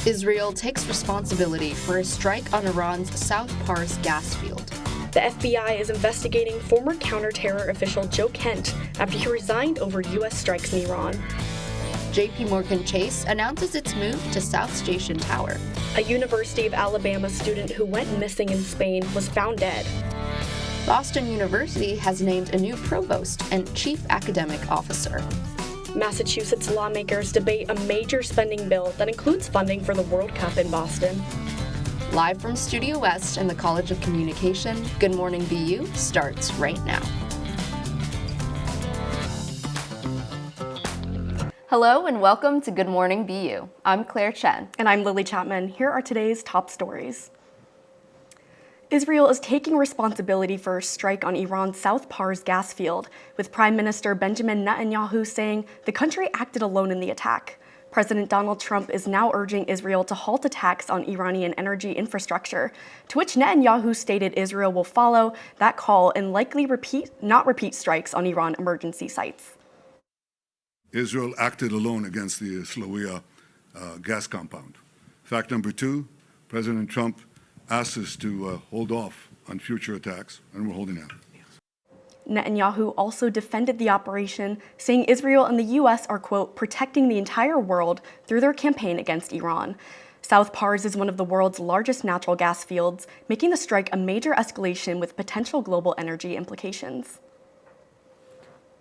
Israel takes responsibility for a strike on Iran's South Pars gas field. The FBI is investigating former counterterror official Joe Kent after he resigned over U.S. strikes in Iran. JP Morgan Chase announces its move to South Station Tower. A University of Alabama student who went missing in Spain was found dead. Boston University has named a new provost and chief academic officer. Massachusetts lawmakers debate a major spending bill that includes funding for the World Cup in Boston. Live from Studio West and the College of Communication, Good Morning BU starts right now. Hello and welcome to Good Morning BU. I'm Claire Chen. And I'm Lily Chapman. Here are today's top stories. Israel is taking responsibility for a strike on Iran's South Pars gas field, with Prime Minister Benjamin Netanyahu saying the country acted alone in the attack. President Donald Trump is now urging Israel to halt attacks on Iranian energy infrastructure, to which Netanyahu stated Israel will follow that call and likely not repeat strikes on Iran emergency sites. Israel acted alone against the Slawiya gas compound. Fact number two, President Trump asked us to hold off on future attacks, and we're holding out. Netanyahu also defended the operation, saying Israel and the U.S. are, quote, protecting the entire world through their campaign against Iran. South Pars is one of the world's largest natural gas fields, making the strike a major escalation with potential global energy implications.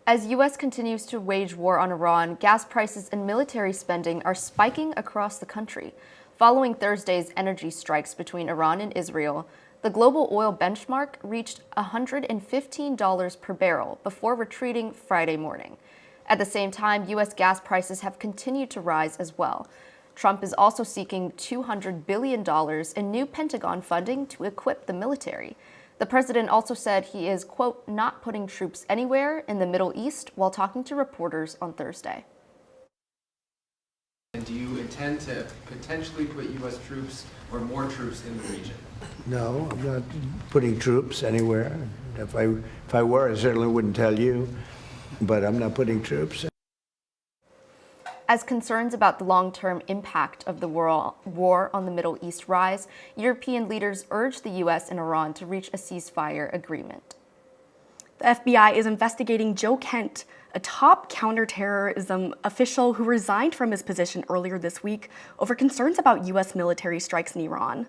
As U.S. continues to wage war on Iran, gas prices and military spending are spiking across the country. Following Thursday's energy strikes between Iran and Israel, the global oil benchmark reached $115 per barrel before retreating Friday morning. At the same time, U.S. gas prices have continued to rise as well. Trump is also seeking $200 billion in new Pentagon funding to equip the military. The president also said he is, quote, not putting troops anywhere in the Middle East while talking to reporters on Thursday. And do you intend to potentially put U.S. troops or more troops in the region? No, I'm not putting troops anywhere. If I were, I certainly wouldn't tell you, but I'm not putting troops. As concerns about the long-term impact of the war on the Middle East rise, European leaders urged the U.S. and Iran to reach a ceasefire agreement. The FBI is investigating Joe Kent, a top counterterrorism official who resigned from his position earlier this week over concerns about U.S. military strikes in Iran.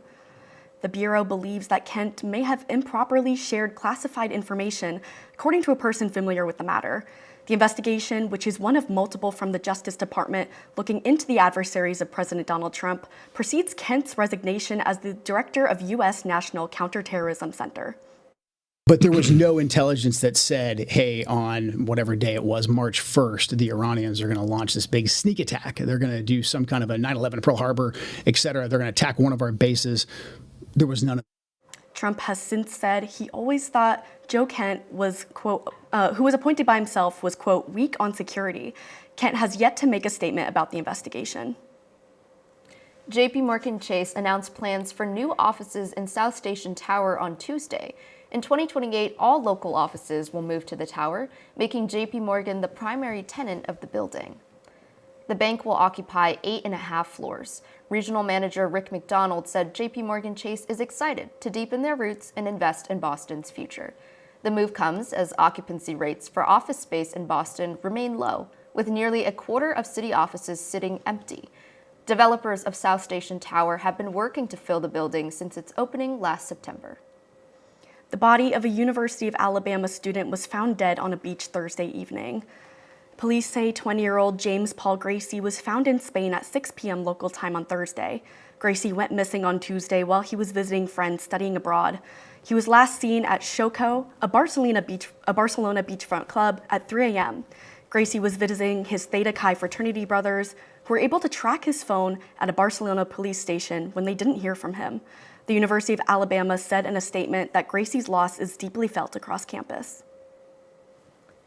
The Bureau believes that Kent may have improperly shared classified information, according to a person familiar with the matter. The investigation, which is one of multiple from the Justice Department looking into the adversaries of President Donald Trump, precedes Kent's resignation as the director of U.S. National Counterterrorism Center. But there was no intelligence that said, hey, on whatever day it was, March 1st, the Iranians are going to launch this big sneak attack. They're going to do some kind of a 9/11 Pearl Harbor, et cetera. They're going to attack one of our bases. There was none of that. Trump has since said he always thought Joe Kent was, quote, who was appointed by himself was, quote, weak on security. Kent has yet to make a statement about the investigation. JP Morgan Chase announced plans for new offices in South Station Tower on Tuesday. In 2028, all local offices will move to the tower, making JP Morgan the primary tenant of the building. The bank will occupy 8.5 floors. Regional manager Rick McDonald said JP Morgan Chase is excited to deepen their roots and invest in Boston's future. The move comes as occupancy rates for office space in Boston remain low, with nearly a quarter of city offices sitting empty. Developers of South Station Tower have been working to fill the building since its opening last September. The body of a University of Alabama student was found dead on a beach Thursday evening. Police say 20-year-old James Paul Gracie was found in Spain at 6 p.m. local time on Thursday. Gracie went missing on Tuesday while he was visiting friends studying abroad. He was last seen at Xoco, a Barcelona beachfront club, at 3 a.m. Gracie was visiting his Theta Chi fraternity brothers, who were able to track his phone at a Barcelona police station when they didn't hear from him. The University of Alabama said in a statement that Gracie's loss is deeply felt across campus.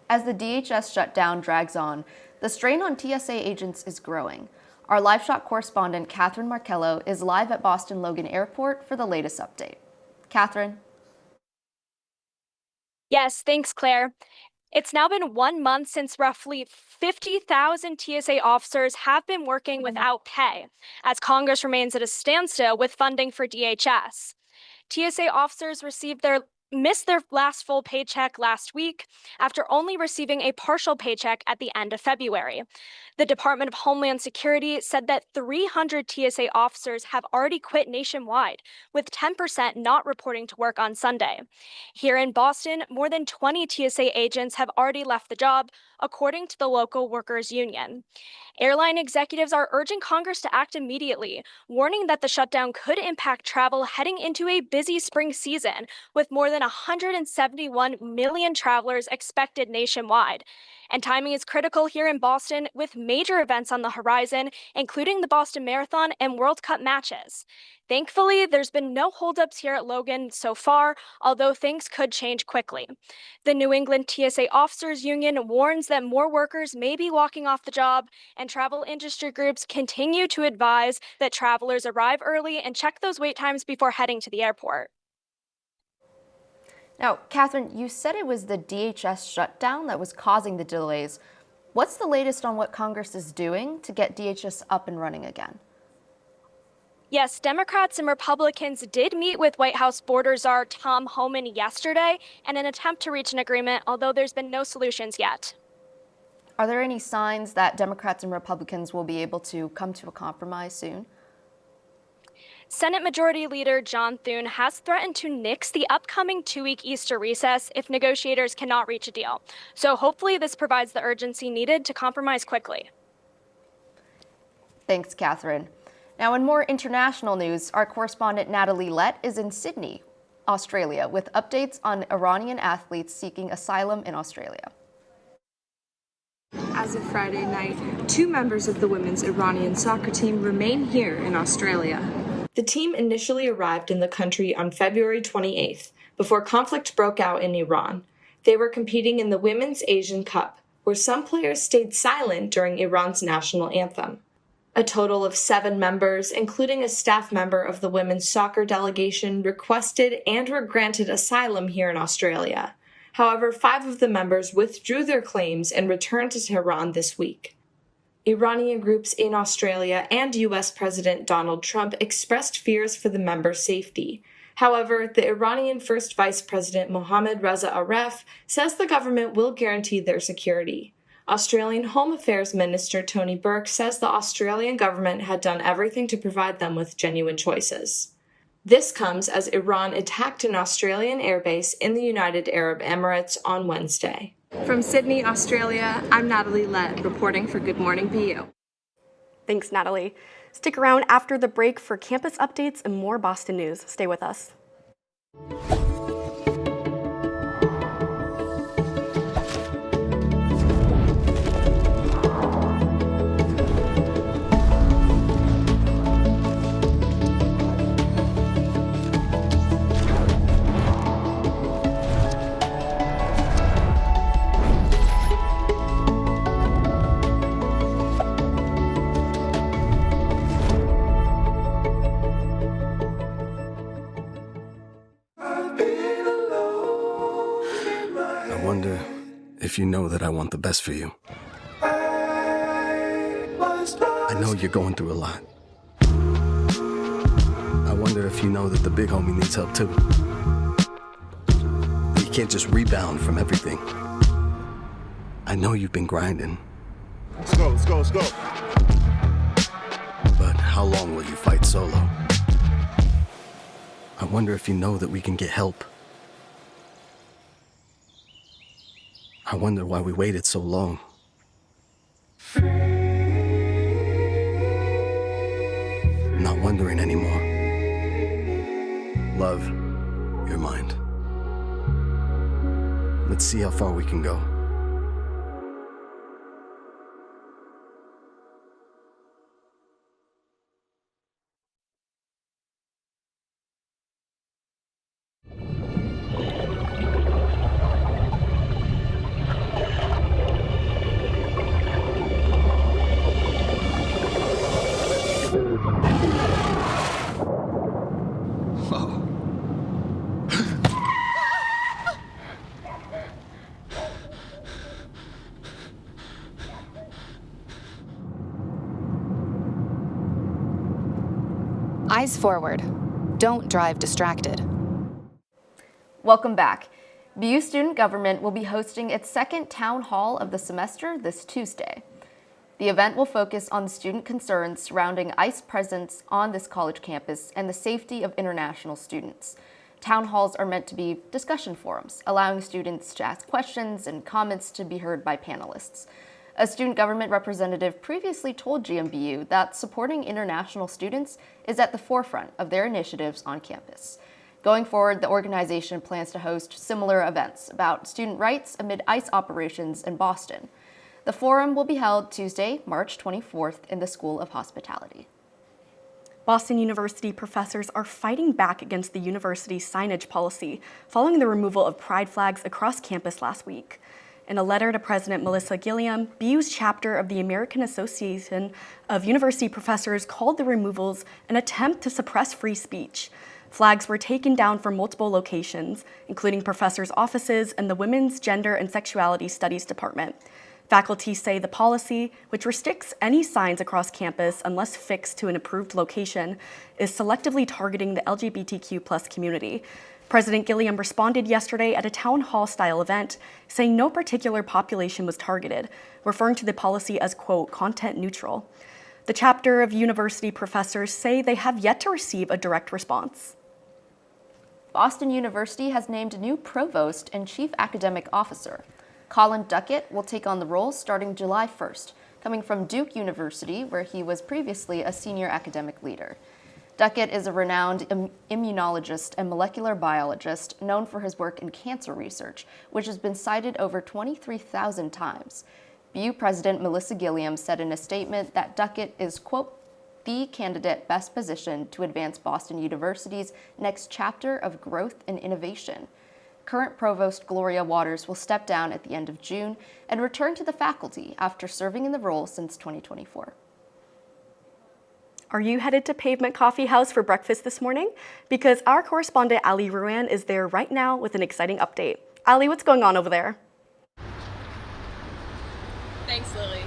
As the DHS shutdown drags on, the strain on TSA agents is growing. Our live shot correspondent, Catherine Markello, is live at Boston Logan Airport for the latest update. Catherine? Yes, thanks, Claire. It's now been 1 month since roughly 50,000 TSA officers have been working without pay, as Congress remains at a standstill with funding for DHS. TSA officers missed their last full paycheck last week after only receiving a partial paycheck at the end of February. The Department of Homeland Security said that 300 TSA officers have already quit nationwide, with 10% not reporting to work on Sunday. Here in Boston, more than 20 TSA agents have already left the job, according to the local workers' union. Airline executives are urging Congress to act immediately, warning that the shutdown could impact travel heading into a busy spring season, with more than 171 million travelers expected nationwide. And timing is critical here in Boston, with major events on the horizon, including the Boston Marathon and World Cup matches. Thankfully, there's been no holdups here at Logan so far, although things could change quickly. The New England TSA Officers Union warns that more workers may be walking off the job, and travel industry groups continue to advise that travelers arrive early and check those wait times before heading to the airport. Now, Catherine, you said it was the DHS shutdown that was causing the delays. What's the latest on what Congress is doing to get DHS up and running again? Yes, Democrats and Republicans did meet with White House border czar Tom Homan yesterday in an attempt to reach an agreement, although there's been no solutions yet. Are there any signs that Democrats and Republicans will be able to come to a compromise soon? Senate Majority Leader John Thune has threatened to nix the upcoming 2-week Easter recess if negotiators cannot reach a deal. So hopefully this provides the urgency needed to compromise quickly. Thanks, Catherine. Now, in more international news, our correspondent Natalie Lett is in Sydney, Australia, with updates on Iranian athletes seeking asylum in Australia. As of Friday night, 2 members of the women's Iranian soccer team remain here in Australia. The team initially arrived in the country on February 28th, before conflict broke out in Iran. They were competing in the Women's Asian Cup, where some players stayed silent during Iran's national anthem. A total of 7 members, including a staff member of the women's soccer delegation, requested and were granted asylum here in Australia. However, 5 of the members withdrew their claims and returned to Tehran this week. Iranian groups in Australia and U.S. President Donald Trump expressed fears for the members' safety. However, the Iranian First Vice President Mohammad Reza Aref says the government will guarantee their security. Australian Home Affairs Minister Tony Burke says the Australian government had done everything to provide them with genuine choices. This comes as Iran attacked an Australian airbase in the United Arab Emirates on Wednesday. From Sydney, Australia, I'm Natalie Lett, reporting for Good Morning BU. Thanks, Natalie. Stick around after the break for campus updates and more Boston news. Stay with us. I wonder if you know that I want the best for you. I know you're going through a lot. I wonder if you know that the big homie needs help too. You can't just rebound from everything. I know you've been grinding. Let's go, let's go, let's go. But how long will you fight solo? I wonder if you know that we can get help. I wonder why we waited so long. I'm not wondering anymore. Love, your mind. Let's see how far we can go. Eyes forward. Don't drive distracted. Welcome back. BU Student Government will be hosting its second town hall of the semester this Tuesday. The event will focus on student concerns surrounding ICE presence on this college campus and the safety of international students. Town halls are meant to be discussion forums, allowing students to ask questions and comments to be heard by panelists. A student government representative previously told GMBU that supporting international students is at the forefront of their initiatives on campus. Going forward, the organization plans to host similar events about student rights amid ICE operations in Boston. The forum will be held Tuesday, March 24th in the School of Hospitality. Boston University professors are fighting back against the university's signage policy following the removal of pride flags across campus last week. In a letter to President Melissa Gilliam, BU's chapter of the American Association of University Professors called the removals an attempt to suppress free speech. Flags were taken down from multiple locations, including professors' offices and the Women's Gender and Sexuality Studies Department. Faculty say the policy, which restricts any signs across campus unless fixed to an approved location, is selectively targeting the LGBTQ+ community. President Gilliam responded yesterday at a town hall-style event, saying no particular population was targeted, referring to the policy as, quote, content neutral. The chapter of university professors say they have yet to receive a direct response. Boston University has named a new provost and chief academic officer. Colin Duckett will take on the role starting July 1st, coming from Duke University, where he was previously a senior academic leader. Duckett is a renowned immunologist and molecular biologist known for his work in cancer research, which has been cited over 23,000 times. BU President Melissa Gilliam said in a statement that Duckett is, quote, the candidate best positioned to advance Boston University's next chapter of growth and innovation. Current Provost Gloria Waters will step down at the end of June and return to the faculty after serving in the role since 2024. Are you headed to Pavement Coffee House for breakfast this morning? Because our correspondent Ali Ruan is there right now with an exciting update. Ali, what's going on over there? Thanks, Lily.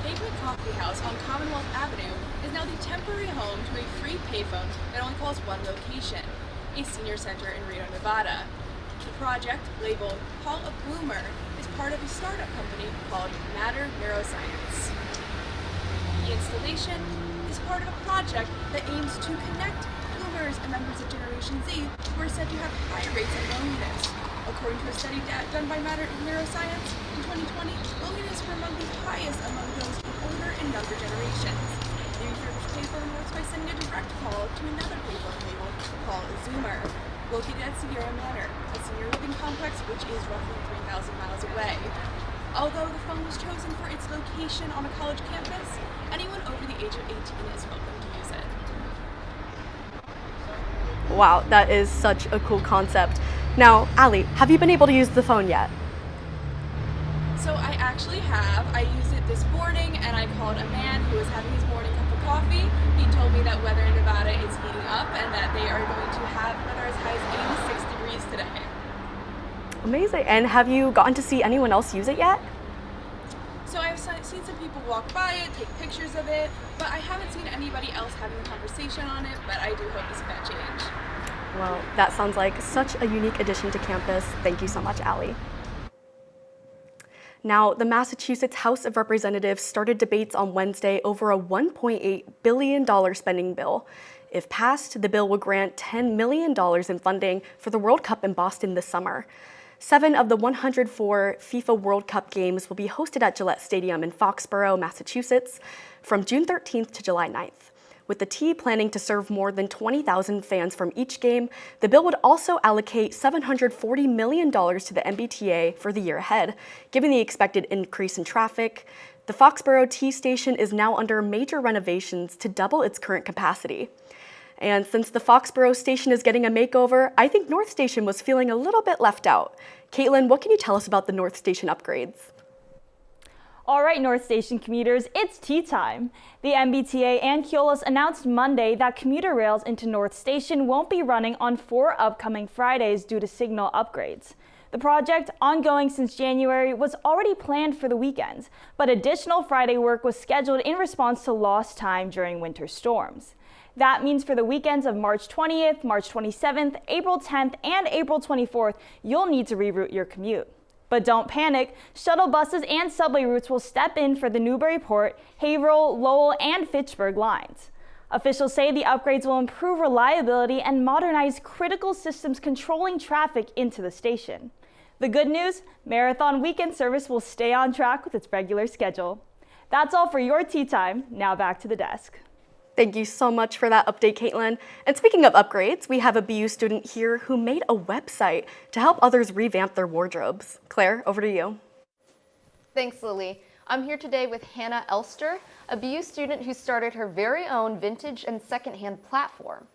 Pavement Coffee House on Commonwealth Avenue is now the temporary home to a free payphone that only calls one location, a senior center in Reno, Nevada. The project, labeled Hall of Bloomer, is part of a startup company called Matter Neuroscience. The installation is part of a project that aims to connect boomers and members of Generation Z who are said to have high rates of loneliness. According to a study done by Matter Neuroscience, in 2020, loneliness were among the highest among those in older and younger generations. The refurbished payphone works by sending a direct call to another payphone labeled Call a Zoomer, located at Sierra Manor, a senior living complex which is roughly 3,000 miles away. Although the phone was chosen for its location on a college campus, anyone over the age of 18 is welcome to use it. Wow, that is such a cool concept. Now, Ali, have you been able to use the phone yet? So I actually have. I used it this morning and I called a man who was having his morning cup of coffee. He told me that weather in Nevada is heating up and that they are going to have weather as high as 86 degrees today. Amazing. And have you gotten to see anyone else use it yet? So I've seen some people walk by it, take pictures of it, but I haven't seen anybody else having a conversation on it, but I do hope to see that change. Well, that sounds like such a unique addition to campus. Thank you so much, Ali. Now, the Massachusetts House of Representatives started debates on Wednesday over a $1.8 billion spending bill. If passed, the bill will grant $10 million in funding for the World Cup in Boston this summer. 7 of the 104 FIFA World Cup games will be hosted at Gillette Stadium in Foxborough, Massachusetts, from June 13th to July 9th. With the T planning to serve more than 20,000 fans from each game, the bill would also allocate $740 million to the MBTA for the year ahead. Given the expected increase in traffic, the Foxborough T station is now under major renovations to double its current capacity. And since the Foxborough station is getting a makeover, I think North Station was feeling a little bit left out. Caitlin, what can you tell us about the North Station upgrades? All right, North Station commuters, it's tea time. The MBTA and Keolis announced Monday that commuter rails into North Station won't be running on 4 upcoming Fridays due to signal upgrades. The project, ongoing since January, was already planned for the weekends, but additional Friday work was scheduled in response to lost time during winter storms. That means for the weekends of March 20th, March 27th, April 10th, and April 24th, you'll need to reroute your commute. But don't panic, shuttle buses and subway routes will step in for the Newburyport, Haverhill, Lowell, and Fitchburg lines. Officials say the upgrades will improve reliability and modernize critical systems controlling traffic into the station. The good news, Marathon Weekend service will stay on track with its regular schedule. That's all for your tea time. Now back to the desk. Thank you so much for that update, Caitlin. And speaking of upgrades, we have a BU student here who made a website to help others revamp their wardrobes. Claire, over to you. Thanks, Lily. I'm here today with Hannah Elster, a BU student who started her very own vintage and secondhand platform.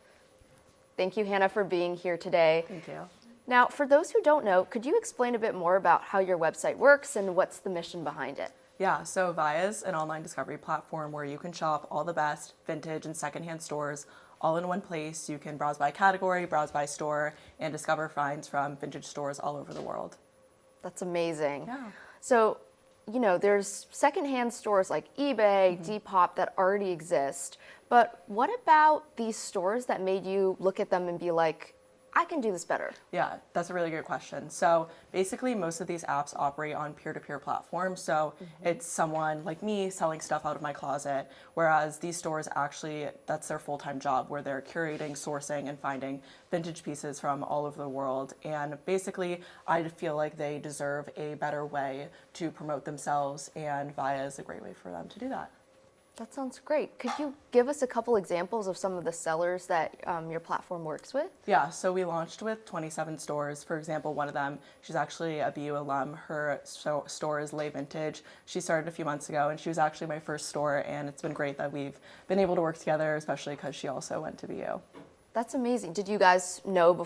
Thank you, Hannah, for being here today. Thank you. Now, for those who don't know, could you explain a bit more about how your website works and what's the mission behind it? Yeah, so Via is an online discovery platform where you can shop all the best vintage and secondhand stores all in one place. You can browse by category, browse by store, and discover finds from vintage stores all over the world. That's amazing. Yeah. So, you know, there's secondhand stores like eBay, Depop that already exist, but what about these stores that made you look at them and be like, I can do this better? Yeah, that's a really good question. So basically most of these apps operate on peer-to-peer platforms. So it's someone like me selling stuff out of my closet, whereas these stores actually, that's their full-time job where they're curating, sourcing, and finding vintage pieces from all over the world. And basically, I feel like they deserve a better way to promote themselves, and Via is a great way for them to do that. That sounds great. Could you give us a couple examples of some of the sellers that your platform works with? Yeah, so we launched with 27 stores. For example, one of them, she's actually a BU alum. Her store is Lay Vintage. She started a few months ago, and she was actually my first store, and it's been great that we've been able to work together, especially because she also went to BU. That's amazing. Did you guys know each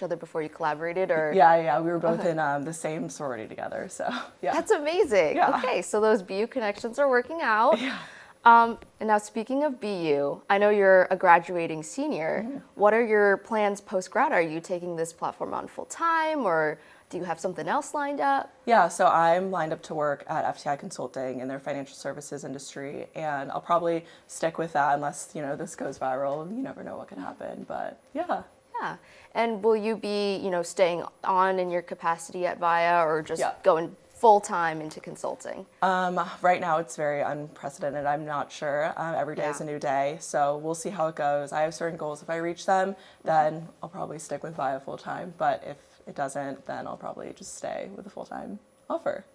other before you collaborated, or? Yeah, we were both in the same sorority together, so yeah. That's amazing. Yeah. Okay, so those BU connections are working out. Yeah. And now speaking of BU, I know you're a graduating senior. What are your plans post-grad? Are you taking this platform on full time, or do you have something else lined up? Yeah, so I'm lined up to work at FTI Consulting in their financial services industry, and I'll probably stick with that unless, you know, this goes viral. You never know what can happen, but yeah. Yeah, and will you be, staying on in your capacity at Via, or just going full-time into consulting? Right now it's very unprecedented. I'm not sure. Every day is a new day, so we'll see how it goes. I have certain goals. If I reach them, then I'll probably stick with Via full-time, but if it doesn't, then I'll probably just stay with a full-time offer.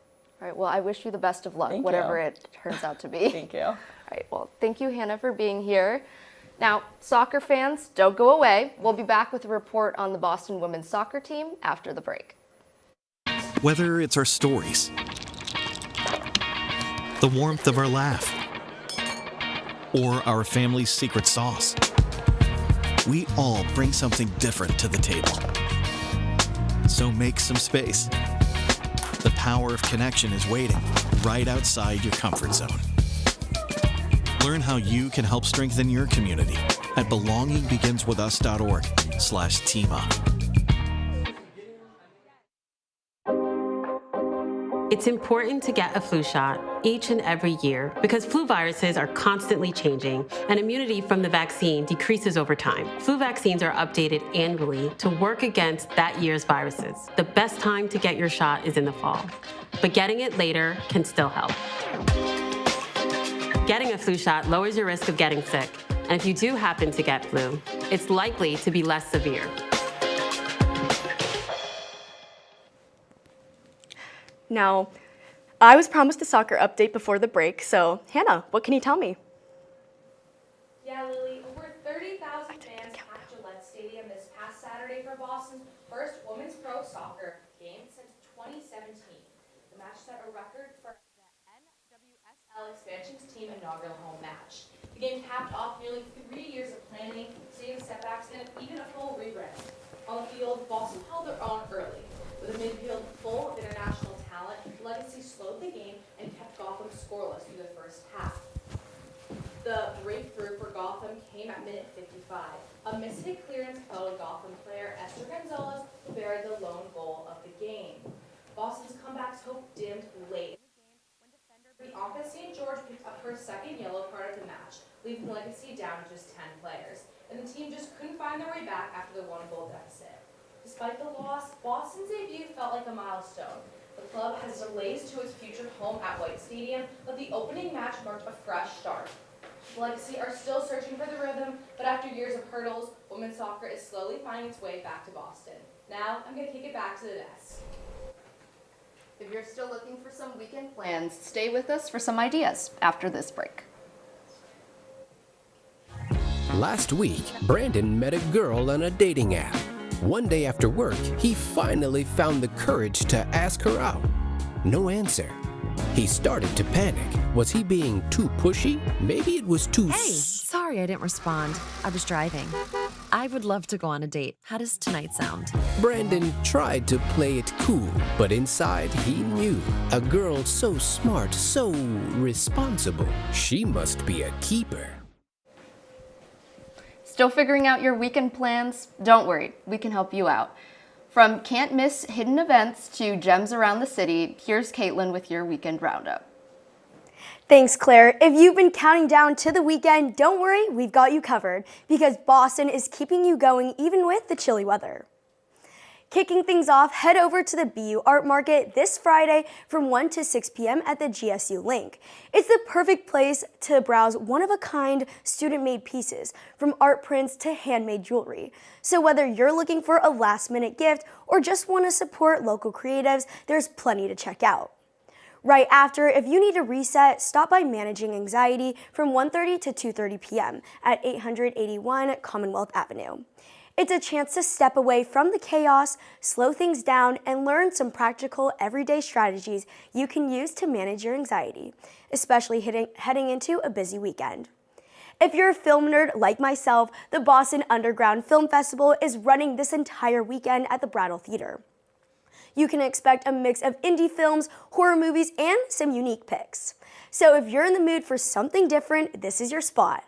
All right, well, I wish you the best of luck, Thank whatever you. it turns out to be. Thank you. All right, well, thank you, Hannah, for being here. Now, soccer fans, don't go away. We'll be back with a report on the Boston women's soccer team after the break. Whether it's our stories, the warmth of our laugh, or our family's secret sauce, we all bring something different to the table. So make some space. The power of connection is waiting right outside your comfort zone. Learn how you can help strengthen your community at belongingbeginswithus.org/teamup. It's important to get a flu shot each and every year because flu viruses are constantly changing and immunity from the vaccine decreases over time. Flu vaccines are updated annually to work against that year's viruses. The best time to get your shot is in the fall, but getting it later can still help. Getting a flu shot lowers your risk of getting sick, and if you do happen to get flu, it's likely to be less severe. Now, I was promised a soccer update before the break, so Hannah, what can you tell me? Yeah, Lily, over 30,000 fans packed Gillette Stadium this past Saturday for Boston's first women's pro soccer game since 2017. The match set a record for the NWSL expansion's team inaugural home match. The game capped off nearly 3 years of planning, seeing setbacks, and even a full rebrand. On the field, Boston held their own early. With a midfield full of international talent, Legacy slowed the game and kept Gotham scoreless through the first half. The breakthrough for Gotham came at minute 55. A missed-hit clearance fell to Gotham player Esther Gonzalez, who buried the lone goal of the game. Boston's comeback's hope dimmed late in the game when defender Bianca St. George picked up her second yellow card of the match, leaving Legacy down to just 10 players. And the team just couldn't find their way back after the one-goal deficit. Despite the loss, Boston's debut felt like a milestone. The club has delays to its future home at White Stadium, but the opening match marked a fresh start. The Legacy are still searching for the rhythm, but after years of hurdles, women's soccer is slowly finding its way back to Boston. Now, I'm going to kick it back to the desk. If you're still looking for some weekend plans, stay with us for some ideas after this break. Last week, Brandon met a girl on a dating app. One day after work, he finally found the courage to ask her out. No answer. He started to panic. Was he being too pushy? Maybe it was too... Hey, sorry I didn't respond. I was driving. I would love to go on a date. How does tonight sound? Brandon tried to play it cool, but inside he knew. A girl so smart, so responsible. She must be a keeper. Still figuring out your weekend plans? Don't worry, we can help you out. From can't miss hidden events to gems around the city, here's Caitlin with your weekend roundup. Thanks, Claire. If you've been counting down to the weekend, don't worry, we've got you covered because Boston is keeping you going even with the chilly weather. Kicking things off, head over to the BU Art Market this Friday from 1 to 6 p.m. at the GSU Link. It's the perfect place to browse one-of-a-kind student-made pieces, from art prints to handmade jewelry. So whether you're looking for a last-minute gift or just want to support local creatives, there's plenty to check out. Right after, if you need a reset, stop by Managing Anxiety from 1:30 to 2:30 p.m. at 881 Commonwealth Avenue. It's a chance to step away from the chaos, slow things down, and learn some practical everyday strategies you can use to manage your anxiety, especially heading into a busy weekend. If you're a film nerd like myself, the Boston Underground Film Festival is running this entire weekend at the Brattle Theater. You can expect a mix of indie films, horror movies, and some unique picks. So if you're in the mood for something different, this is your spot.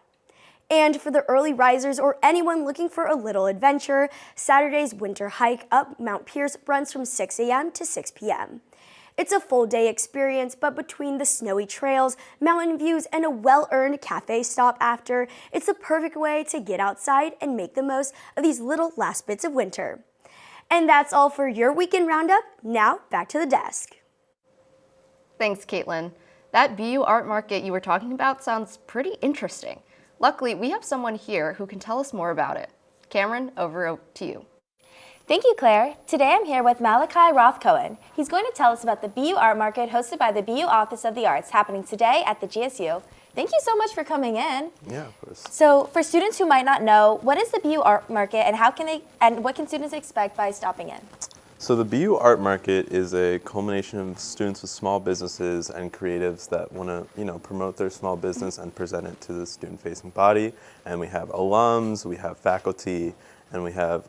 And for the early risers or anyone looking for a little adventure, Saturday's winter hike up Mount Pierce runs from 6 a.m. to 6 p.m. It's a full day experience, but between the snowy trails, mountain views, and a well-earned cafe stop after, it's the perfect way to get outside and make the most of these little last bits of winter. And that's all for your weekend roundup. Now, back to the desk. Thanks, Caitlin. That BU Art Market you were talking about sounds pretty interesting. Luckily, we have someone here who can tell us more about it. Cameron, over to you. Thank you, Claire. Today I'm here with Malachi Roth-Cohen. He's going to tell us about the BU Art Market hosted by the BU Office of the Arts happening today at the GSU. Thank you so much for coming in. Yeah, of course. So for students who might not know, what is the BU Art Market and what can students expect by stopping in? So the BU Art Market is a culmination of students with small businesses and creatives that want to, promote their small business and present it to the student-facing body. And we have alums, we have faculty, and we have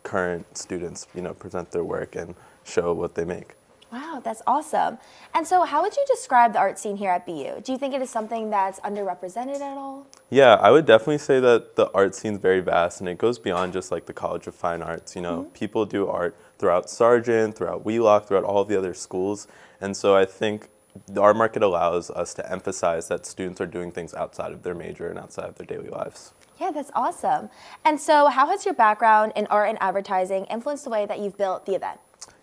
current students, present their work and show what they make. Wow, that's awesome. And so how would you describe the art scene here at BU? Do you think it is something that's underrepresented at all? Yeah, I would definitely say that the art scene is very vast and it goes beyond just like the College of Fine Arts. People do art throughout Sargent, throughout Wheelock, throughout all of the other schools. And so I think the art market allows us to emphasize that students are doing things outside of their major and outside of their daily lives. Yeah, that's awesome. And so how has your background in art and advertising influenced the way that you've built the event?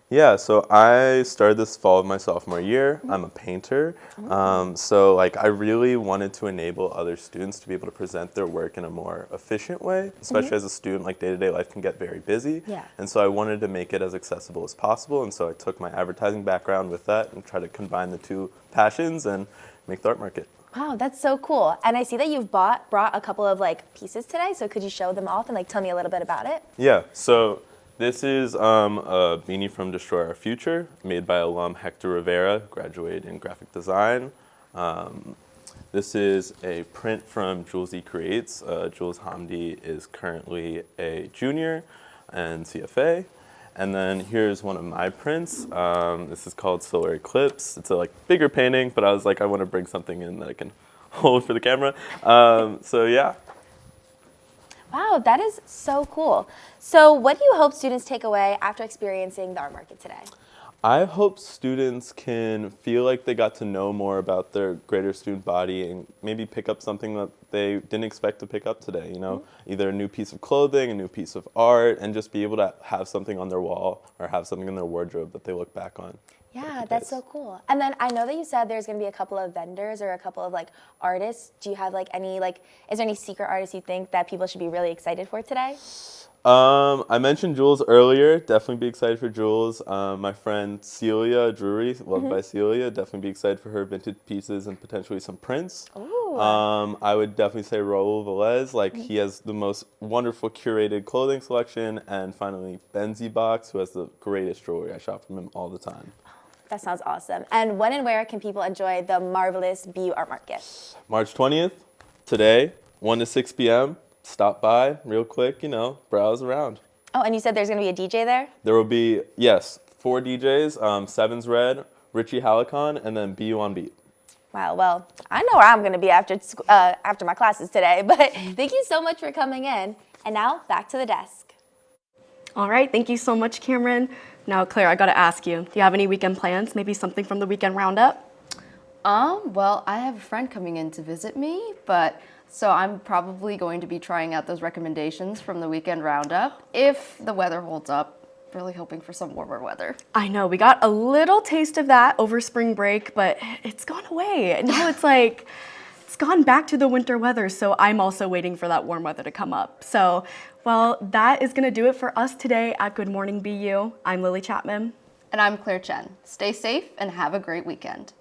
Yeah, so I started this fall of my sophomore year. I'm a painter. So I really wanted to enable other students to be able to present their work in a more efficient way, especially as a student, day-to-day life can get very busy. Yeah. And so I wanted to make it as accessible as possible. And so I took my advertising background with that and tried to combine the two passions and make the art market. Wow, that's so cool. And I see that you've brought a couple of pieces today. So could you show them off and tell me a little bit about it? Yeah, so this is a beanie from Destroy Our Future, made by alum Hector Rivera, graduated in graphic design. This is a print from Jules E. Creates. Jules Hamdi is currently a junior and CFA. And then here's one of my prints. This is called Solar Eclipse. It's a bigger painting, but I was I want to bring something in that I can hold for the camera. So yeah. Wow, that is so cool. So what do you hope students take away after experiencing the art market today? I hope students can feel like they got to know more about their greater student body and maybe pick up something that they didn't expect to pick up today, you know, either a new piece of clothing, a new piece of art, and just be able to have something on their wall or have something in their wardrobe that they look back on. Yeah, that's so cool. And then I know that you said there's going to be a couple of vendors or a couple of like artists. Do you have like any, like, is there any secret artists you think that people should be really excited for today? I mentioned Jules earlier. Definitely be excited for Jules. My friend Celia Drury, loved by Celia. Definitely be excited for her vintage pieces and potentially some prints. Ooh. I would definitely say Raul Velez. Like he has the most wonderful curated clothing selection. And finally Benzie Box, who has the greatest jewelry. I shop from him all the time. That sounds awesome. And when and where can people enjoy the marvelous BU Art Market? March 20th, today, 1 to 6 p.m. Stop by real quick, you know, browse around. Oh, and you said there's going to be a DJ there? There will be, yes, 4 DJs, Sevens Red, Richie Halicon, and then BU on Beat. Wow, well, I know where I'm going to be after my classes today, but thank you so much for coming in. And now, back to the desk. All right, thank you so much, Cameron. Now, Claire, I got to ask you, do you have any weekend plans? Maybe something from the weekend roundup? Well, I have a friend coming in to visit me, so I'm probably going to be trying out those recommendations from the weekend roundup if the weather holds up. Really hoping for some warmer weather. I know, we got a little taste of that over spring break, but it's gone away. Now it's like, it's gone back to the winter weather, so I'm also waiting for that warm weather to come up. So, well, that is gonna do it for us today at Good Morning BU. I'm Lily Chapman. And I'm Claire Chen. Stay safe and have a great weekend.